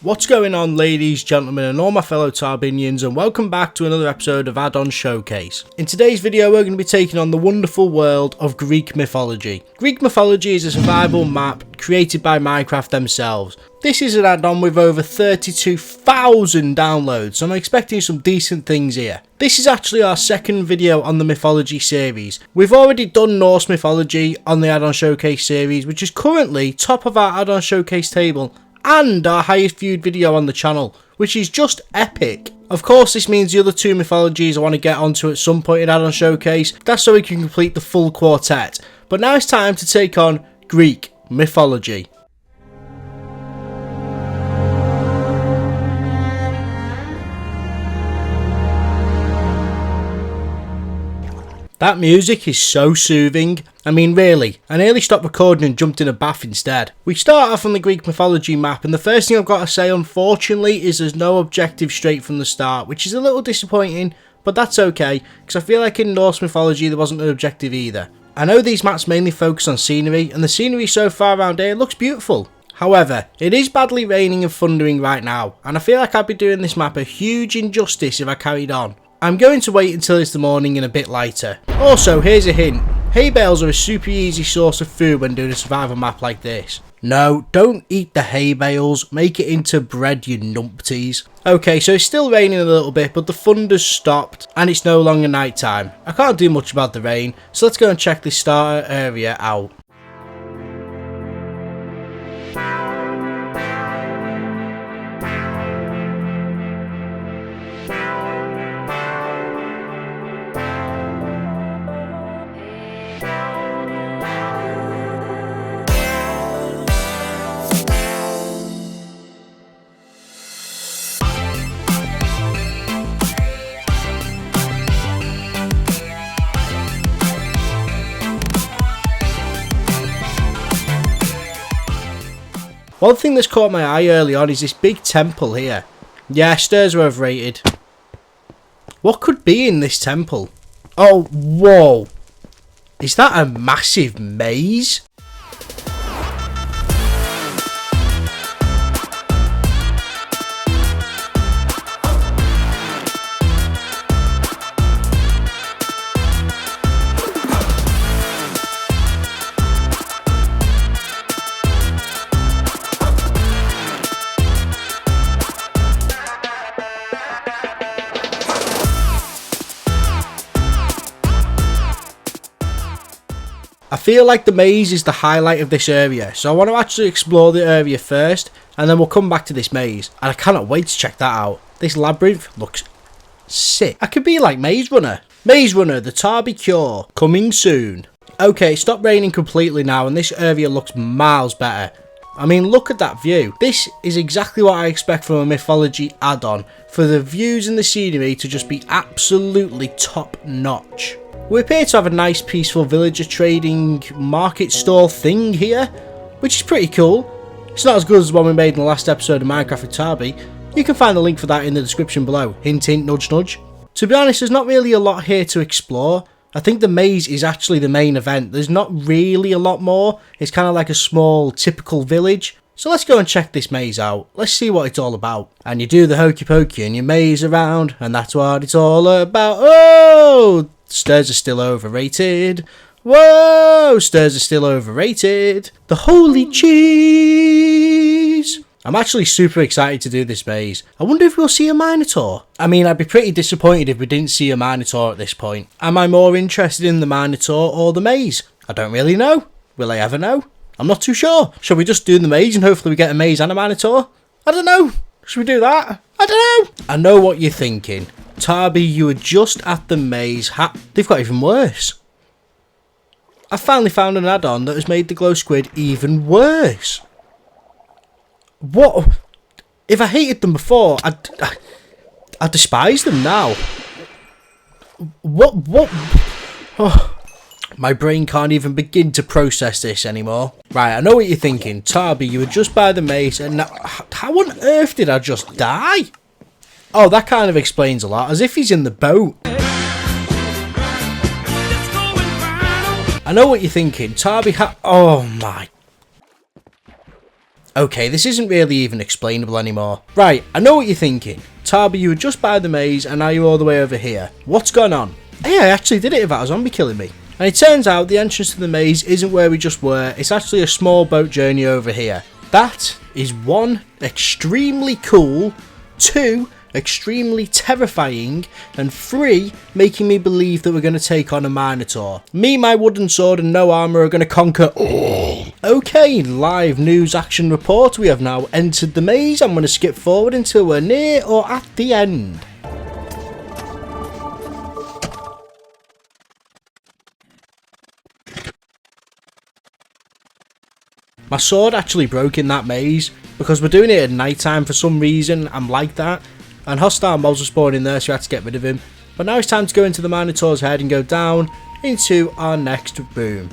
What's going on, ladies, gentlemen, and all my fellow Tarbinians, and welcome back to another episode of Add-on Showcase. In today's video, we're going to be taking on the wonderful world of Greek mythology. Greek mythology is a survival map created by Minecraft themselves. This is an add-on with over 32,000 downloads, so I'm expecting some decent things here. This is actually our second video on the mythology series. We've already done Norse mythology on the Add-on Showcase series, which is currently top of our Add-on Showcase table, and our highest viewed video on the channel, which is just epic. Of course, this means the other two mythologies I want to get onto at some point in Add-on Showcase. That's so we can complete the full quartet. But now it's time to take on Greek mythology. That music is so soothing. I mean, really, I nearly stopped recording and jumped in a bath instead. We start off on the Greek mythology map, and the first thing I've got to say, unfortunately, is there's no objective straight from the start, which is a little disappointing, but that's okay, because I feel like in Norse mythology there wasn't an objective either. I know these maps mainly focus on scenery, and the scenery so far around here looks beautiful. However, it is badly raining and thundering right now, and I feel like I'd be doing this map a huge injustice if I carried on. I'm going to wait until it's the morning and a bit lighter. Also, here's a hint. Hay bales are a super easy source of food when doing a survival map like this. No, don't eat the hay bales, make it into bread, you numpties. Okay, so it's still raining a little bit, but the thunder's stopped and it's no longer night time. I can't do much about the rain, so let's go and check this starter area out. One thing that's caught my eye early on is this big temple here. Yeah, stairs are overrated. What could be in this temple? Oh, whoa. Is that a massive maze? I feel like the maze is the highlight of this area, so I want to actually explore the area first, and then we'll come back to this maze, and I cannot wait to check that out. This labyrinth looks sick. I could be like Maze Runner. Maze Runner, the Tarby cure, coming soon. Okay, it stopped raining completely now, and this area looks miles better. I mean, look at that view. This is exactly what I expect from a mythology add-on, for the views and the scenery to just be absolutely top notch. We appear to have a nice peaceful villager trading market stall thing here, which is pretty cool. It's not as good as the one we made in the last episode of Minecraft with Tarby. You can find the link for that in the description below. Hint hint, nudge nudge. To be honest, there's not really a lot here to explore. I think the maze is actually the main event. There's not really a lot more. It's kind of like a small typical village. So let's go and check this maze out. Let's see what it's all about. And you do the hokey pokey and you maze around, and that's what it's all about. Oh! Stairs are still overrated. Whoa! Stairs are still overrated. The holy cheese! I'm actually super excited to do this maze. I wonder if we'll see a Minotaur. I mean, I'd be pretty disappointed if we didn't see a Minotaur at this point. Am I more interested in the Minotaur or the maze? I don't really know. Will I ever know? I'm not too sure. Shall we just do the maze and hopefully we get a maze and a Minotaur? I don't know. Should we do that? I don't know. I know what you're thinking. Tarby, you were just at the maze. They've got even worse. I finally found an add-on that has made the glow squid even worse. What? If I hated them before, I despise them now. What? Oh, my brain can't even begin to process this anymore. Right, I know what you're thinking. Tarby, you were just by the maze, and now, how on earth did I just die? Oh, that kind of explains a lot, as if he's in the boat. I know what you're thinking. Tarby oh my. Okay, this isn't really even explainable anymore. Right, I know what you're thinking. Tarby, you were just by the maze and now you're all the way over here. What's going on? Hey, I actually did it without a zombie killing me. And it turns out the entrance to the maze isn't where we just were, it's actually a small boat journey over here. That is 1, extremely cool, 2, extremely terrifying, and 3, making me believe that we're going to take on a Minotaur. Me, my wooden sword and no armour are going to conquer all. Okay, live news action report. We have now entered the maze. I'm going to skip forward until we're near or at the end. My sword actually broke in that maze because we're doing it at night time for some reason. I'm like that. And hostile mobs were spawning there, so I had to get rid of him. But now it's time to go into the Minotaur's Head and go down into our next room.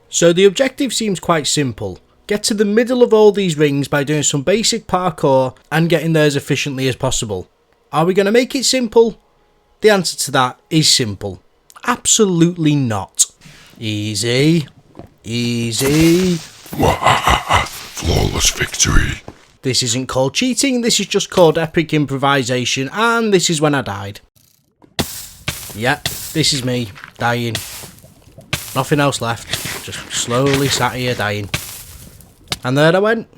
So the objective seems quite simple. Get to the middle of all these rings by doing some basic parkour and getting there as efficiently as possible. Are we going to make it simple? The answer to that is simple. Absolutely not. Easy. Easy. Flawless victory. This isn't called cheating, this is just called epic improvisation, and this is when I died. Yep, this is me, dying. Nothing else left. Just slowly sat here dying. And there I went.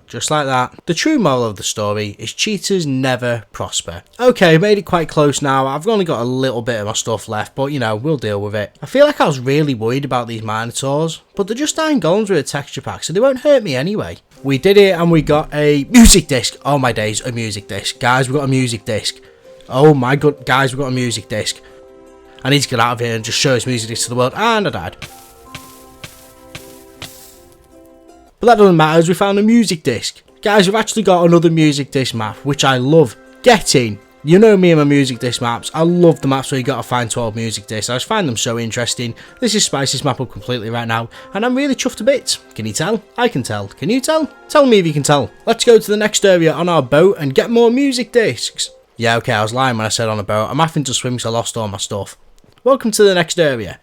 Just like that. The true moral of the story is cheaters never prosper. Okay, I made it quite close now. I've only got a little bit of my stuff left, but you know, we'll deal with it. I feel like I was really worried about these Minotaurs, but they're just iron golems with a texture pack, so they won't hurt me anyway. We did it and we got a music disc. Oh my days, a music disc. Guys, we got a music disc. Oh my god, guys, we got a music disc. I need to get out of here and just show this music disc to the world, and I died. But that doesn't matter as we found a music disc. Guys, we've actually got another music disc map, which I love getting. You know me and my music disc maps. I love the maps where you gotta find 12 music discs. I just find them so interesting. This is spice this map up completely right now, and I'm really chuffed to bits. Can you tell? I can tell. Can you tell? Tell me if you can tell. Let's go to the next area on our boat and get more music discs. Yeah, okay, I was lying when I said on a boat. I'm having to swim because I lost all my stuff. Welcome to the next area.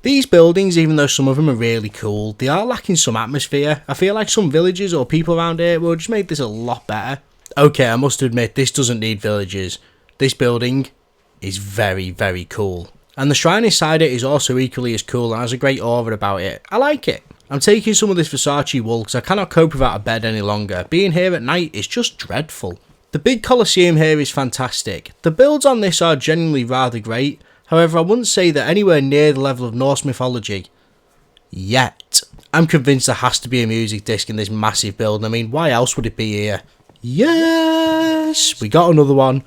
These buildings, even though some of them are really cool, they are lacking some atmosphere. I feel like some villages or people around here will just make this a lot better. Okay, I must admit, this doesn't need villages. This building is very, very cool. And the shrine inside it is also equally as cool and has a great aura about it. I like it. I'm taking some of this Versace wool because I cannot cope without a bed any longer. Being here at night is just dreadful. The big Colosseum here is fantastic. The builds on this are genuinely rather great. However, I wouldn't say they're anywhere near the level of Norse mythology. Yet. I'm convinced there has to be a music disc in this massive building. I mean, why else would it be here? Yes! We got another one.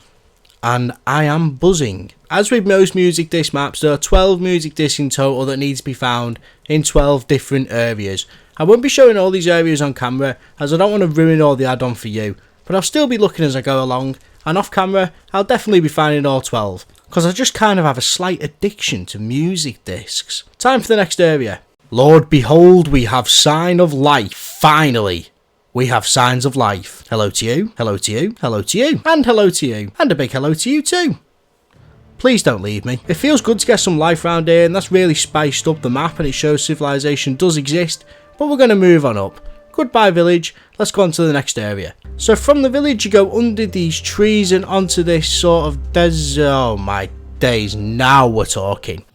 And I am buzzing. As with most music disc maps, there are 12 music discs in total that need to be found in 12 different areas. I won't be showing all these areas on camera, as I don't want to ruin all the add-on for you. But I'll still be looking as I go along. And off camera, I'll definitely be finding all 12. Because I just kind of have a slight addiction to music discs. Time for the next area. Lord, behold, we have sign of life. Finally, we have signs of life. Hello to you, hello to you, hello to you, and hello to you, and a big hello to you too. Please don't leave me. It feels good to get some life around here, and that's really spiced up the map, and it shows civilization does exist. But we're going to move on up. goodbye village, let's go on to the next area. So from the village you go under these trees and onto this sort of desert. Oh my days, now we're talking.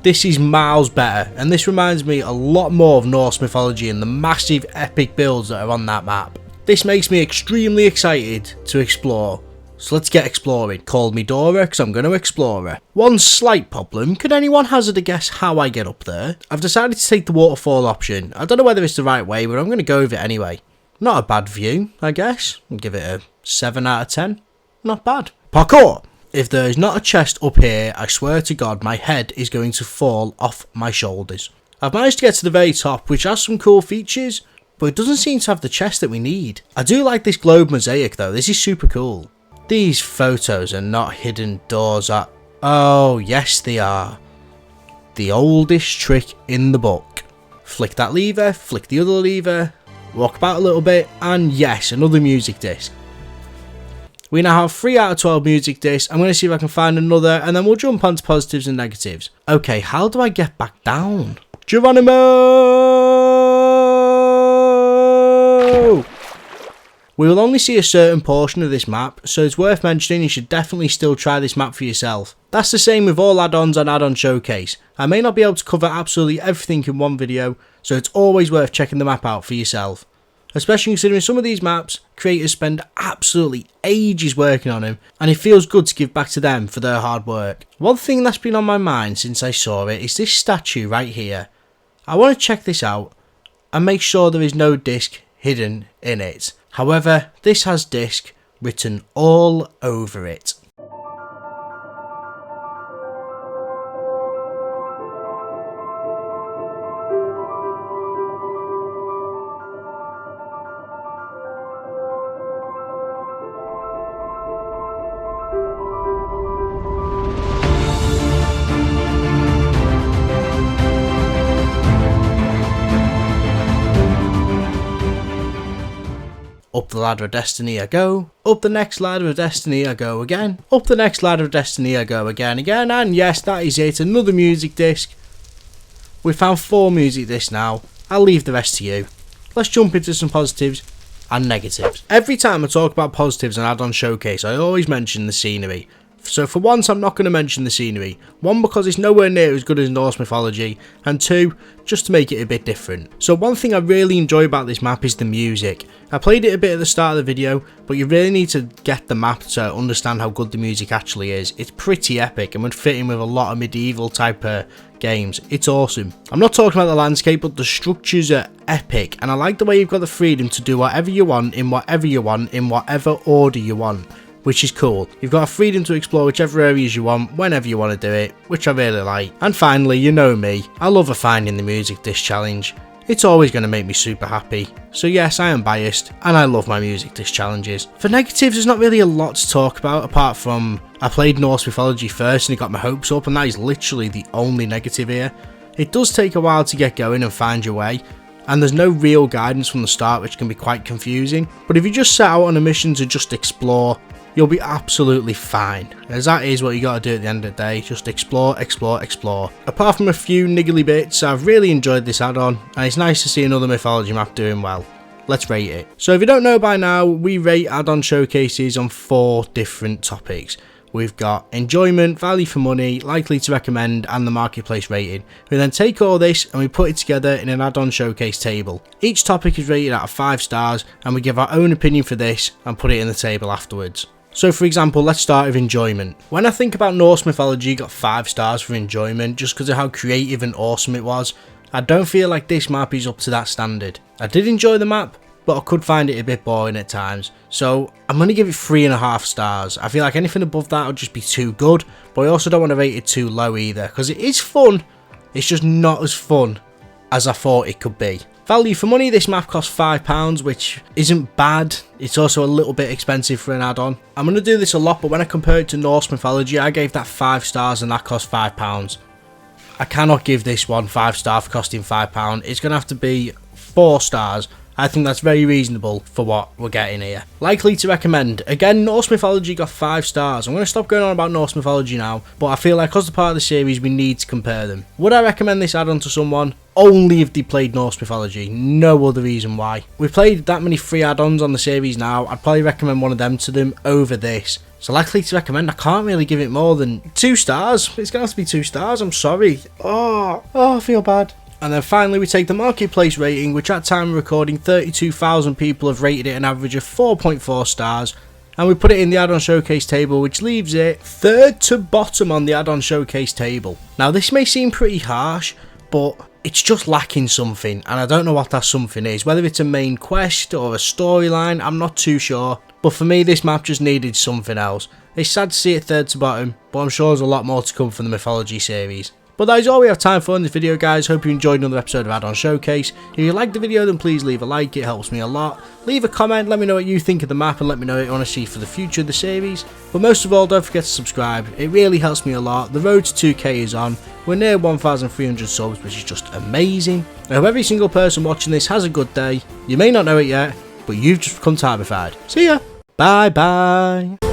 This is miles better, and this reminds me a lot more of Norse mythology and the massive epic builds that are on that map. This makes me extremely excited to explore, so let's get exploring. Call me Dora, because I'm going to explore her. One slight problem, could anyone hazard a guess how I get up there? I've decided to take the waterfall option. I don't know whether it's the right way, but I'm going to go with it anyway. Not a bad view, I guess. I'll give it a 7 out of 10. Not bad. Parkour! If there is not a chest up here, I swear to God, my head is going to fall off my shoulders. I've managed to get to the very top, which has some cool features, but it doesn't seem to have the chest that we need. I do like this globe mosaic though, this is super cool. These photos are not hidden doors at... Oh, yes they are. The oldest trick in the book. Flick that lever, flick the other lever, walk about a little bit, and yes, another music disc. We now have 3 out of 12 music discs. I'm going to see if I can find another, and then we'll jump onto positives and negatives. Okay, how do I get back down? Geronimo! We will only see a certain portion of this map, so it's worth mentioning you should definitely still try this map for yourself. That's the same with all add-ons on Add-on Showcase. I may not be able to cover absolutely everything in one video, so it's always worth checking the map out for yourself. Especially considering some of these maps, creators spend absolutely ages working on them, and it feels good to give back to them for their hard work. One thing that's been on my mind since I saw it is this statue right here. I want to check this out and make sure there is no disc hidden in it. However, this has disc written all over it. Up the ladder of destiny I go, up the next ladder of destiny I go again, up the next ladder of destiny I go again, and yes, that is it, another music disc. We found 4 music discs now, I'll leave the rest to you. Let's jump into some positives and negatives. Every time I talk about positives and Add-on Showcase, I always mention the scenery. So for once I'm not going to mention the scenery. 1, because it's nowhere near as good as Norse mythology, and 2, just to make it a bit different. So one thing I really enjoy about this map is the music. I played it a bit at the start of the video, but you really need to get the map to understand how good the music actually is. It's pretty epic and would fit in with a lot of medieval type games. It's awesome. I'm not talking about the landscape, but the structures are epic, and I like the way you've got the freedom to do whatever you want, in whatever you want, in whatever order you want. Which is cool. You've got a freedom to explore whichever areas you want, whenever you want to do it, which I really like. And finally, you know me, I love a Finding the Music Disc challenge. It's always going to make me super happy. So yes, I am biased, and I love my music disc challenges. For negatives, there's not really a lot to talk about, apart from I played Norse mythology first and it got my hopes up, and that is literally the only negative here. It does take a while to get going and find your way, and there's no real guidance from the start, which can be quite confusing. But if you just set out on a mission to just explore, you'll be absolutely fine, as that is what you gotta do at the end of the day, just explore, explore, explore. Apart from a few niggly bits, I've really enjoyed this add-on, and it's nice to see another mythology map doing well. Let's rate it. So if you don't know by now, we rate add-on showcases on 4 different topics. We've got enjoyment, value for money, likely to recommend, and the marketplace rating. We then take all this and we put it together in an add-on showcase table. Each topic is rated out of 5 stars, and we give our own opinion for this and put it in the table afterwards. So for example, let's start with enjoyment. When I think about Norse mythology, got 5 stars for enjoyment just because of how creative and awesome it was. I don't feel like this map is up to that standard. I did enjoy the map, but I could find it a bit boring at times. So I'm going to give it 3.5 stars. I feel like anything above that would just be too good, but I also don't want to rate it too low either, because it is fun, it's just not as fun as I thought it could be. Value for money, this map costs £5, which isn't bad. It's also a little bit expensive for an add-on. I'm going to do this a lot, but when I compare it to Norse mythology, I gave that 5 stars and that cost £5. I cannot give this one 5 star for costing £5. It's going to have to be 4 stars. I think that's very reasonable for what we're getting here. Likely to recommend. Again, Norse mythology got 5 stars. I'm going to stop going on about Norse mythology now, but I feel like because they're part of the series, we need to compare them. Would I recommend this add-on to someone? Only if they played Norse mythology. No other reason why. We've played that many free add-ons on the series now. I'd probably recommend one of them to them over this. So likely to recommend, I can't really give it more than 2 stars. It's going to have to be 2 stars, I'm sorry. Oh, I feel bad. And then finally we take the marketplace rating, which at time of recording 32,000 people have rated it an average of 4.4 stars. And we put it in the add-on showcase table, which leaves it 3rd to bottom on the add-on showcase table. Now this may seem pretty harsh, but it's just lacking something, and I don't know what that something is. Whether it's a main quest or a storyline, I'm not too sure. But for me, this map just needed something else. It's sad to see it 3rd to bottom, but I'm sure there's a lot more to come from the mythology series. But that is all we have time for in this video, guys. Hope you enjoyed another episode of Add-on Showcase. If you liked the video, then please leave a like, it helps me a lot. Leave a comment, let me know what you think of the map, and let me know what you want to see for the future of the series. But most of all, don't forget to subscribe, it really helps me a lot. The road to 2k is on, we're near 1,300 subs, which is just amazing. I hope every single person watching this has a good day. You may not know it yet, but you've just become TarbyYT. See ya! Bye bye!